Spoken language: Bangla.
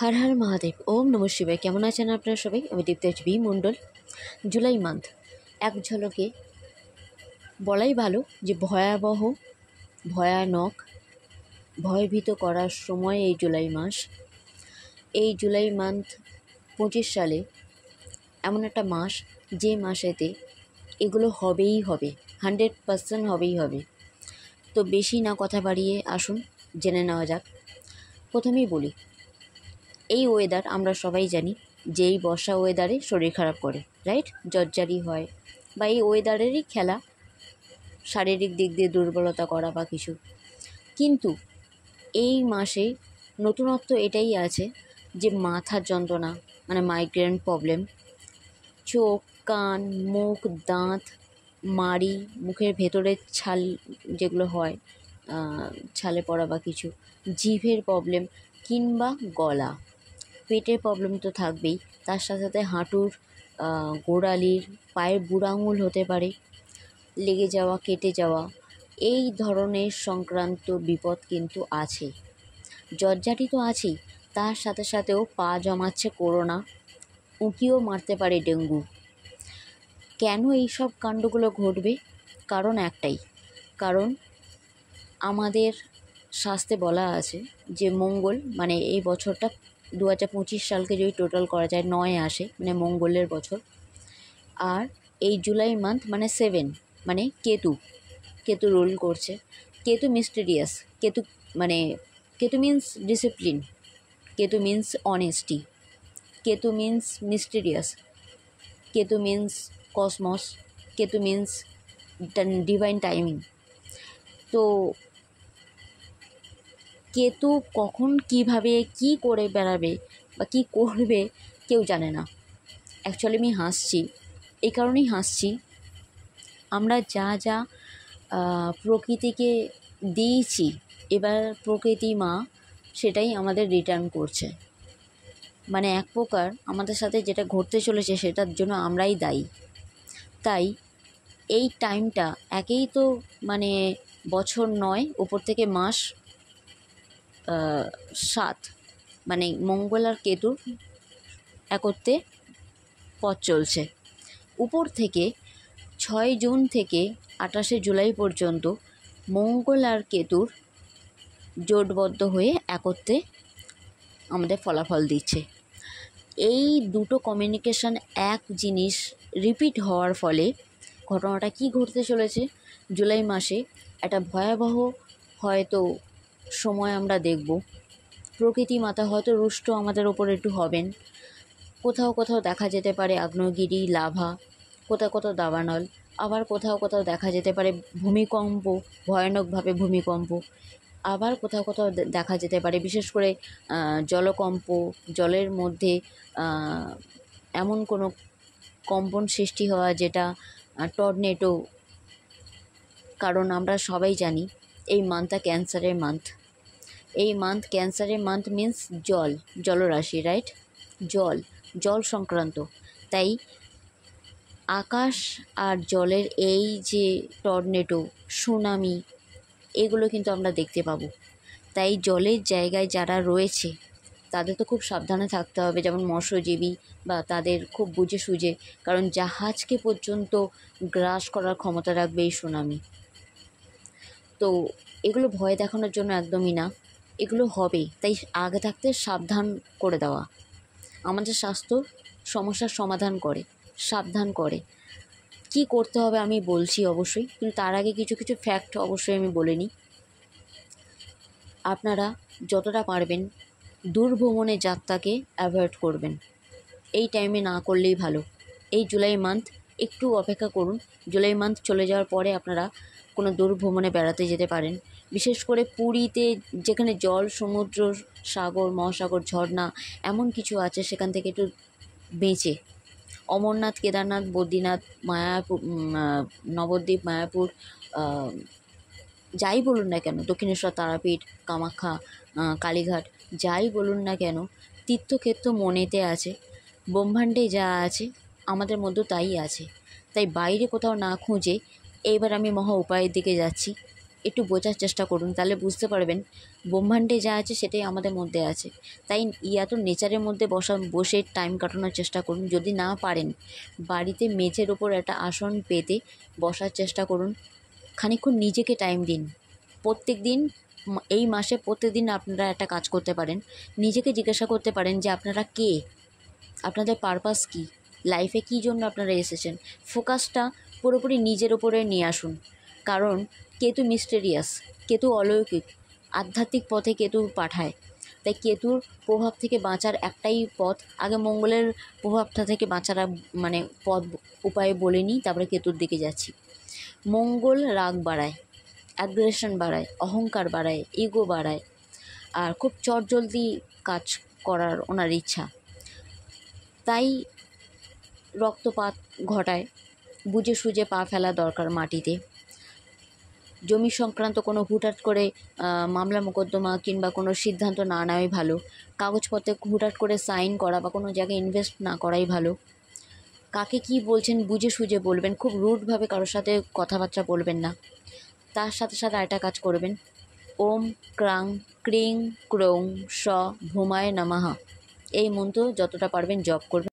হর হর মহাদেব, ওম নম শিবায়। কেমন আছেন আপনারা সবাই? আমি দীপ্তেশ বি মণ্ডল। জুলাই মান্থ এক ঝলকে বলাই ভালো যে ভয়াবহ, ভয়ানক, ভয়ভীত করার সময় এই জুলাই মাস। এই জুলাই মান্থ 25 সালে এমন একটা মাস যে মাসেতে এগুলো হবেই হবে, 100% হবেই হবে। তো বেশি না কথা বাড়িয়ে আসুন জেনে নেওয়া যাক। প্রথমেই বলি, এই ওয়েদার আমরা সবাই জানি যে এই বর্ষা ওয়েদারে শরীর খারাপ করে, রাইট? জ্বরজারি হয় বা এই ওয়েদারেরই খেলা, শারীরিক দিক দিয়ে দুর্বলতা করা বা কিছু। কিন্তু এই মাসে নতুনত্ব এটাই আছে যে মাথার যন্ত্রণা, মানে মাইগ্রেন প্রবলেম, চোখ, কান, মুখ, দাঁত, মাড়ি, মুখের ভেতরের ছাল যেগুলো হয়, ছালে পড়া বা কিছু, জিভের প্রবলেম কিংবা গলা, পেটের প্রবলেম তো থাকবেই। তার সাথে সাথে হাঁটুর গোড়ালির, পায়ের বুড়ো আঙুল হতে পারে লেগে যাওয়া, কেটে যাওয়া, এই ধরনের সংক্রান্ত বিপদ কিন্তু আছে। জ্বরজারি তো আছেই, তার সাথে সাথেও পা জমাচ্ছে করোনা, উঁকিও মারতে পারে ডেঙ্গু। কেন এই সব কাণ্ডগুলো ঘটবে? কারণ একটাই, কারণ আমাদের শাস্ত্রে বলা আছে যে মঙ্গল, মানে এই বছরটা 2025 সালকে যদি টোটাল করা যায় 9 আসে, মানে মঙ্গলের বছর। আর এই জুলাই মান্থ মানে 7, মানে কেতু রুল করছে। Ketu mysterious, Ketu means discipline, Ketu means honesty, Ketu means mysterious, Ketu means cosmos, Ketu means divine timing. তো কেতু কখন কিভাবে কি করে বেড়াবে বা কী করবে কেউ জানে না। অ্যাকচুয়ালি আমি হাসছি, এই কারণেই হাসছি, আমরা যা যা প্রকৃতিকে দিয়েছি, এবার প্রকৃতি মা সেটাই আমাদের রিটার্ন করছে। মানে এক প্রকার আমাদের সাথে যেটা ঘটতে চলেছে সেটার জন্য আমরাই দায়ী। তাই এই টাইমটা, একেই তো মানে বছর 9, উপর থেকে মাস 7, মানে মঙ্গল আর কেতুর একত্রে পথ চলছে। উপর থেকে 6 জুন থেকে 28শে জুলাই পর্যন্ত মঙ্গল আর কেতুর জোটবদ্ধ হয়ে একত্রে আমাদের ফলাফল দিচ্ছে। এই দুটো কমিউনিকেশন এক জিনিস রিপিট হওয়ার ফলে ঘটনাটা কি ঘটতে চলেছে, জুলাই মাসে একটা ভয়াবহ হয়তো সময় আমরা দেখব। প্রকৃতি মাতা হয়তো রুষ্ট আমাদের ওপর একটু হবেন। কোথাও কোথাও দেখা যেতে পারে আগ্নেয়গিরি, লাভা, কোথাও কোথাও দাবানল, আবার কোথাও কোথাও দেখা যেতে পারে ভূমিকম্প, ভয়ানকভাবে ভূমিকম্প। আবার কোথাও কোথাও দেখা যেতে পারে বিশেষ করে জলকম্প, জলের মধ্যে এমন কোনো কম্পন সৃষ্টি হওয়া যেটা টর্নেডো। কারণ আমরা সবাই জানি এই মান্থটা ক্যান্সারের মান্থ। এই মান্থ ক্যান্সারের মান্থ মিন্স জলরাশি, রাইট? জল সংক্রান্ত। তাই আকাশ আর জলের এই যে টর্নেডো, সুনামি, এগুলো কিন্তু আমরা দেখতে পাবো। তাই জলের জায়গায় যারা রয়েছে তাদের তো খুব সাবধানে থাকতে হবে, যেমন মৎস্যজীবী, বা তাদের খুব বুঝে সুঝে, কারণ জাহাজকে পর্যন্ত গ্রাস করার ক্ষমতা রাখবে এই সুনামি। তো এগুলো ভয় দেখানোর জন্য একদমই না, এগুলো হবে। তাই আগে থাকতে সাবধান করে দেওয়া। আমাদের স্বাস্থ্য সমস্যার সমাধান করে, সাবধান করে। কি করতে হবে আমি বলছি অবশ্যই, কিন্তু তার আগে কিছু কিছু ফ্যাক্ট অবশ্যই আমি বলে নিই। আপনারা যতটা পারবেন দূরভ্রমণের যাত্রাকে অ্যাভয়েড করবেন। এই টাইমে না করলেই ভালো। এই জুলাই মান্থ একটু অপেক্ষা করুন। জুলাই মান্থ চলে যাওয়ার পরে আপনারা কোনো দূরভ্রমণে বেড়াতে যেতে পারেন। বিশেষ করে পুরীতে, যেখানে জল, সমুদ্র, সাগর, মহাসাগর, ঝর্ণা এমন কিছু আছে, সেখান থেকে একটু বেঁচে অমরনাথ, কেদারনাথ, বদ্রীনাথ, মায়াপুর, নবদ্বীপ, মায়াপুর, যাই বলুন না কেন, দক্ষিণেশ্বর, তারাপীঠ, কামাখ্যা, কালীঘাট, যাই বলুন না কেন, তীর্থক্ষেত্র মনেতে আছে। ব্রহ্মাণ্ডে যা আছে আমাদের মধ্যে তাই আছে। তাই বাইরে কোথাও না খুঁজে এইবার আমি মহা উপায়ের দিকে যাচ্ছি। একটু বোঝার চেষ্টা করুন, তাহলে বুঝতে পারবেন ব্রহ্মাণ্ডে যা আছে সেটাই আমাদের মধ্যে আছে। তাই এত নেচারের মধ্যে বসে টাইম কাটানোর চেষ্টা করুন। যদি না পারেন, বাড়িতে মেঝের ওপর একটা আসন পেতে বসার চেষ্টা করুন। খানিকক্ষণ নিজেকে টাইম দিন। প্রত্যেক দিন, এই মাসে প্রত্যেক দিন আপনারা একটা কাজ করতে পারেন। নিজেকে জিজ্ঞাসা করতে পারেন যে আপনারা কে, আপনাদের পারপাস কী, লাইফে কী জন্য আপনারা এসেছেন। ফোকাসটা পুরোপুরি নিজের ওপরে নিয়ে আসুন। কারণ কেতু মিস্টেরিয়াস, কেতু অলৌকিক, আধ্যাত্মিক পথে কেতু পাঠায়। তাই কেতুর প্রভাব থেকে বাঁচার একটাই পথ। আগে মঙ্গলের প্রভাবটা থেকে বাঁচার পথ উপায় বলে নিই, তারপরে কেতুর দিকে যাচ্ছি। মঙ্গল রাগ বাড়ায়, অ্যাগ্রেশন বাড়ায়, অহংকার বাড়ায়, ইগো বাড়ায়, আর খুব চটজলদি কাজ করার ওনার ইচ্ছা। তাই রক্তপাত ঘটায়। বুঝে সুঝে পা ফেলা দরকার মাটিতে। জমি সংক্রান্ত কোনো হুটহাট করে মামলা মোকদ্দমা কিংবা কোনো সিদ্ধান্ত না নেওয়াই ভালো। কাগজপত্রে হুটহাট করে সাইন করা বা কোনো জায়গায় ইনভেস্ট না করাই ভালো। কাকে কী বলছেন বুঝে সুঝে বলবেন। খুব রুডভাবে কারোর সাথে কথাবার্তা বলবেন না। তার সাথে সাথে আরেকটা কাজ করবেন, ওম ক্রাং ক্রিং ক্রৌং স ভূমায় নমঃ এই মন্ত্র যতটা পারবেন জপ করবেন।